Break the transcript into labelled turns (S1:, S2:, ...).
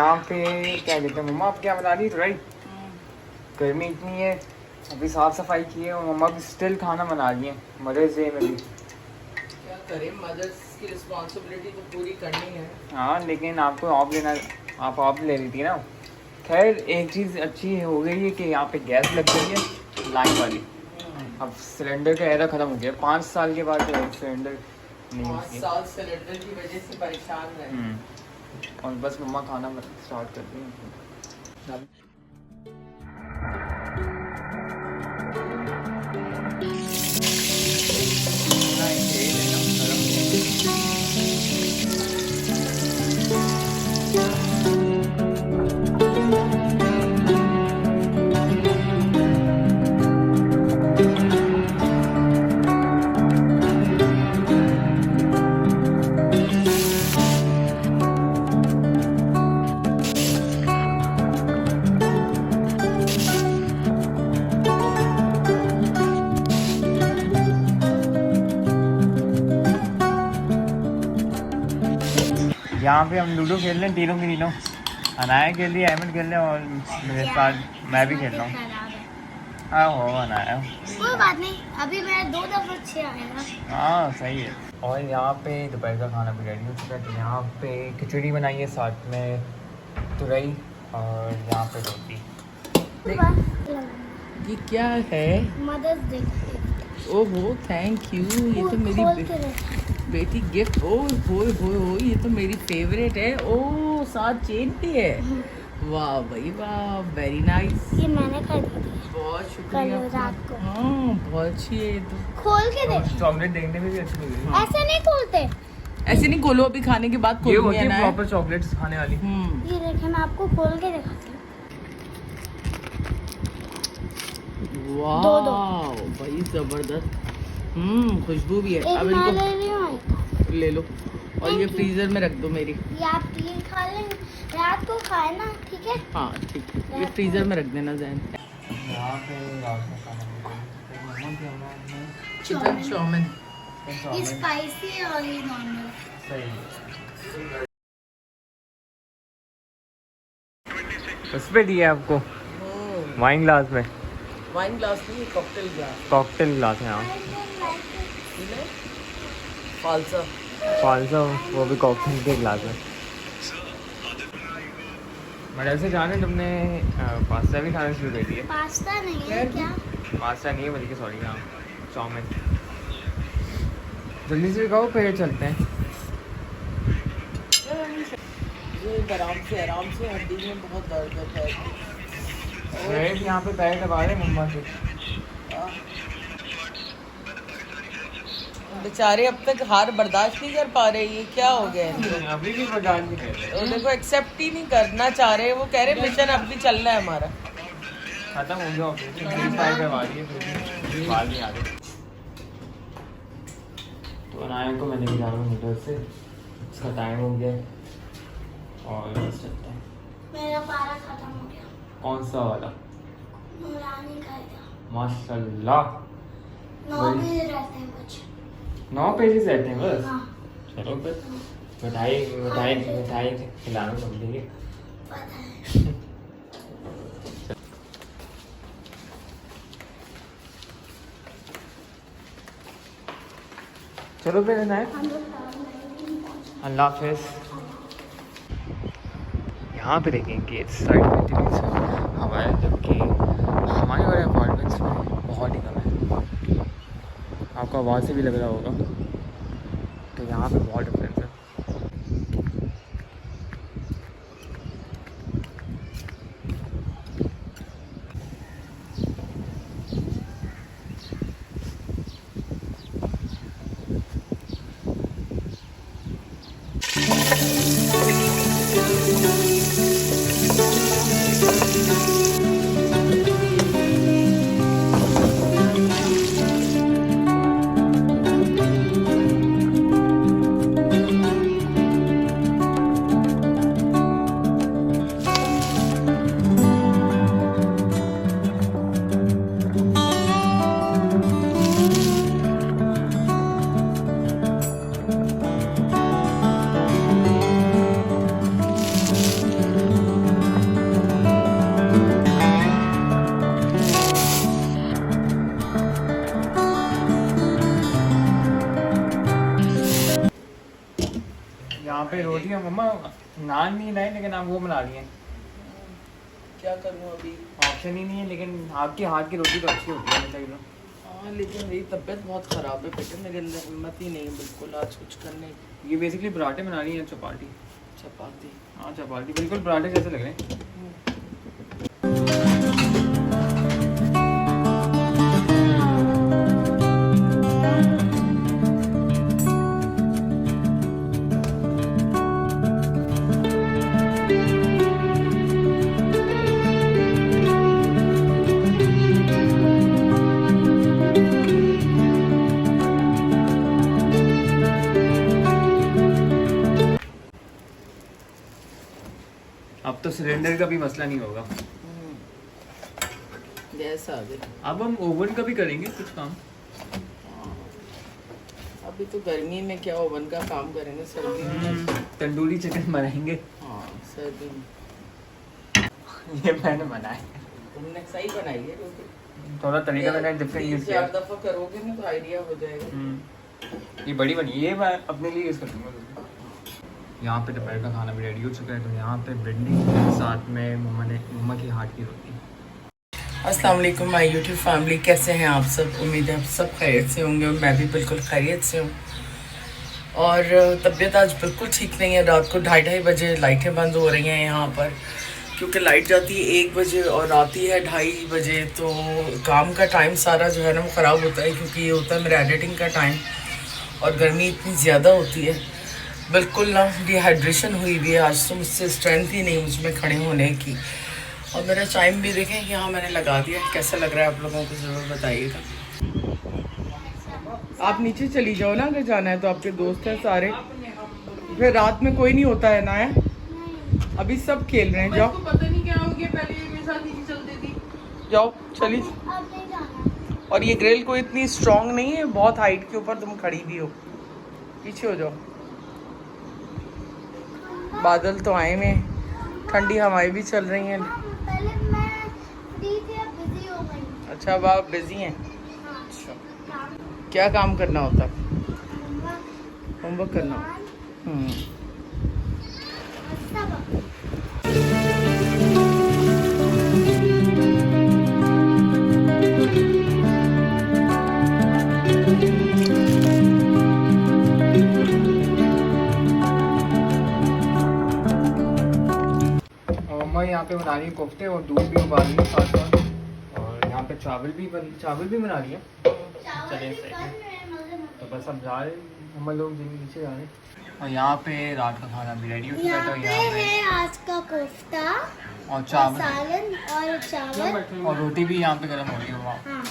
S1: यहाँ पे क्या कहते हैं मम्मा, आप क्या बना रही राइट? गर्मी इतनी है, अभी साफ सफाई की है और मम्मा भी स्टिल खाना बना रही हैं मदर्स डे में भी।
S2: क्या करें, मदर्स की रिस्पॉन्सिबिलिटी तो पूरी करनी है।
S1: हाँ लेकिन आपको ऑफ लेना, आप ऑफ ले रही थी ना। खैर एक चीज़ अच्छी हो गई है कि यहाँ पे गैस लग गई है लाइन वाली। अब सिलेंडर का एरा ख़त्म हो गया, 5 साल के बाद सिलेंडर नहीं
S2: 5 साल सिलेंडर की वजह से परेशान रहे।
S1: और बस मम्मा खाना स्टार्ट कर दी है। यहाँ पे हम लूडो खेल रहे हैं तीनों के तीनों। अनाया खेल रही है, अहमद खेल रहे हैं और मेरे साथ मैं भी खेल रहा हूँ। हाँ हो अनाया,
S3: कोई बात नहीं, अभी मैं 2 दफा 6 आएगा।
S1: हाँ सही है। और यहाँ पे दोपहर का खाना भी रेडी हो चुका है। तो यहाँ पे खिचड़ी बनाई है, साथ में तुरई और यहाँ पे रोटी।
S2: ये क्या है?
S3: Mother's day.
S2: ओहो थैंक यू, ये तो मेरी बेटी गिफ्ट। ओ हो ये तो मेरी फेवरेट है। ओ साथ चेन भी है। वाह भाई वाह, वेरी नाइस।
S3: ये मैंने खरीदी थी
S2: बहुत शुक्रिया।
S3: कल रात को।
S2: हाँ बहुत अच्छी है ये तो।
S3: खोल के देख।
S1: चॉकलेट देखने में भी अच्छी लग रही है।
S3: ऐसे नहीं खोलते,
S2: ऐसे नहीं खोलो, अभी खाने के बाद
S1: ये
S2: खोलो।
S1: होती है प्रॉपर चॉकलेट्स खाने वाली।
S3: ये देखिए मैं आपको खोल के दिखाती हूँ।
S2: वाह भाई जबरदस्त। खुशबू भी है।
S3: एक
S2: अब
S3: मैं
S2: इनको
S3: ले रही हूँ,
S2: ले लो और ये फ्रीजर में रख दो मेरी।
S3: ये आप 3 खा लें, रात को खाए ना, ठीक है?
S2: हाँ ठीक है, ये फ्रीजर में रख देना जैन।
S1: यहाँ पे रात का खाना
S2: चिकन चाउमीन।
S3: ये स्पाइसी है और ये नॉर्मल।
S1: सही है। उस पे दिया है आपको वाइन ग्लास में।
S2: वाइन ग्लास नहीं, कॉकटेल ग्लास।
S1: कॉकटेल ग्लास है हाँ।
S2: फालसा।
S1: फालसा, वो भी कॉकटेल के ग्लास में। मैं ऐसे जाने तुमने पास्ता भी खाना शुरू कर दिया।
S3: पास्ता नहीं है क्या?
S1: पास्ता नहीं है बल्कि सॉरी हाँ चाउमीन। जल्दी से खाओ फिर चलते हैं।
S2: आराम से हड्डी में बहुत दर्द होता है।
S1: यहाँ पे पैर दबा रहे मम्मा से।
S2: बेचारे अब तक हार बर्दाश्त नहीं कर पा रहे, ये क्या हो गया इनको?
S1: अभी भी बर्दाश्त नहीं कर रहे।
S2: देखो एक्सेप्ट ही नहीं करना चाह रहे। वो कह रहे मिशन अब भी चल रहा है हमारा।
S1: खत्म हो गया ऑपरेशन, फायर करवा रही है फिर भी बाल नहीं आ रहे। तो अनाया को मैंने भी जाना मीटर से, उसका टाइम हो गया और बस चलते हैं।
S3: मेरा पारा खत्म हो गया।
S1: कौन सा वाला?
S3: नूरानी का था।
S1: माशाल्लाह
S3: 9 पेज रहते हैं कुछ।
S1: 9 पेजेस रहते हैं बस।
S3: हाँ
S1: चलो फिर मिठाई मिठाई मिठाई खिलाना तुम देंगे।
S3: पता है।
S1: चलो फिर अनाया, अल्लाह हाफिज़। यहाँ पे देखेंगे इस साइड में डिफरेंस हवा है, जबकि हमारे वाले अपार्टमेंट्स में बहुत ही कम है। आपको आवाज़ से भी लग रहा होगा तो यहाँ पे बहुत डिफरेंस है। पे रोटियां मम्मा नान नहीं लाए लेकिन आप वो बना रही हैं।
S2: क्या करूँ अभी?
S1: ऑप्शन ही नहीं है, लेकिन आपके हाथ की रोटी तो अच्छी होती है चाहिए।
S2: हाँ लेकिन मेरी तबीयत बहुत ख़राब है बेटे, मेरे अंदर हिम्मत ही नहीं है बिल्कुल आज कुछ करने की।
S1: ये बेसिकली पराठे बना रही हैं, चपाती।
S2: चपाती?
S1: हाँ चपाती, बिल्कुल पराठे जैसे लग रहे हैं। अब तो सिलेंडर का भी मसला नहीं होगा।
S2: गैस आ गई।
S1: अब हम ओवन का भी करेंगे कुछ काम।
S2: हाँ। अभी तो गर्मी में क्या ओवन का काम करेंगे, सर्दी में
S1: तंदूरी चिकन बनाएंगे।
S2: हाँ सर्दी में।
S1: ये मैंने बनाया,
S2: तुमने सही बनाई है रोटी।
S1: थोड़ा तरीका मैंने डिफरेंट यूज किया।
S2: 4 दफा करोगे ना तो आइडिया हो जाएगा।
S1: ये बड़ी बनी, ये मैं अपने लिए यूज कर लूँगा। यहाँ पे दोपहर का खाना भी रेडी हो चुका है, तो यहाँ पे भिंडी साथ में मम्मा के हाथ की रोटी।
S2: अस्सलाम वालेकुम माय यूट्यूब फैमिली, कैसे हैं आप सब? उम्मीद है आप सब खैरियत से होंगे और मैं भी बिल्कुल खैरियत से हूँ। और तबीयत आज बिल्कुल ठीक नहीं है। रात को 2:30 बजे लाइटें बंद हो रही हैं यहाँ पर, क्योंकि लाइट जाती है 1 बजे और आती है 2:30 बजे। तो काम का टाइम सारा जो है ना वो ख़राब होता है, क्योंकि ये होता है मेरा एडिटिंग का टाइम और गर्मी इतनी ज़्यादा होती है। बिल्कुल ना डिहाइड्रेशन हुई हुई है आज तो, मुझसे स्ट्रेंथ ही नहीं मुझ में खड़े होने की। और मेरा टाइम भी देखें कि हाँ मैंने लगा दिया। कैसा लग रहा है आप लोगों को ज़रूर बताइएगा। आप नीचे चली जाओ ना अगर जाना है तो, आपके दोस्त हैं सारे। फिर रात में कोई नहीं होता है ना, है अभी सब खेल रहे हैं। जाओ, पता नहीं क्या हो गया, पहले मेरे साथ नीचे चलती थी। जाओ चली।
S3: अब नहीं जाना।
S2: और ये ग्रिल कोई इतनी स्ट्रांग नहीं है, बहुत हाइट के ऊपर तुम खड़ी भी हो। पीछे हो जाओ। बादल तो आए हुए, ठंडी हवाएं भी चल रही हैं।
S3: पहले मैं फ्री थी, अब बिजी हो गई।
S2: अच्छा अब आप बिजी हैं?
S3: हाँ,
S2: अच्छा,
S3: काम
S2: क्या काम करना होता है?
S3: होमवर्क,
S2: होमवर्क करना।
S3: सब।
S1: मम्मा यहाँ पे बना रही है कोफ्ते और दूध भी उबाल रही है साथ साथ। और यहाँ पे चावल भी बना रही है। चलिए सही है। तो बस अब जा रहे मम्मा लोग नीचे जा रहे हैं। और यहाँ पे रात का खाना भी रेडी हो चुका है।
S3: यहाँ
S1: तो
S3: पे
S1: यहाँ पे
S3: है आज का कोफ्ता
S1: और चावल
S3: सालन और चावल
S1: और रोटी भी यहाँ पे गर्म हो रही है। वहाँ
S3: हाँ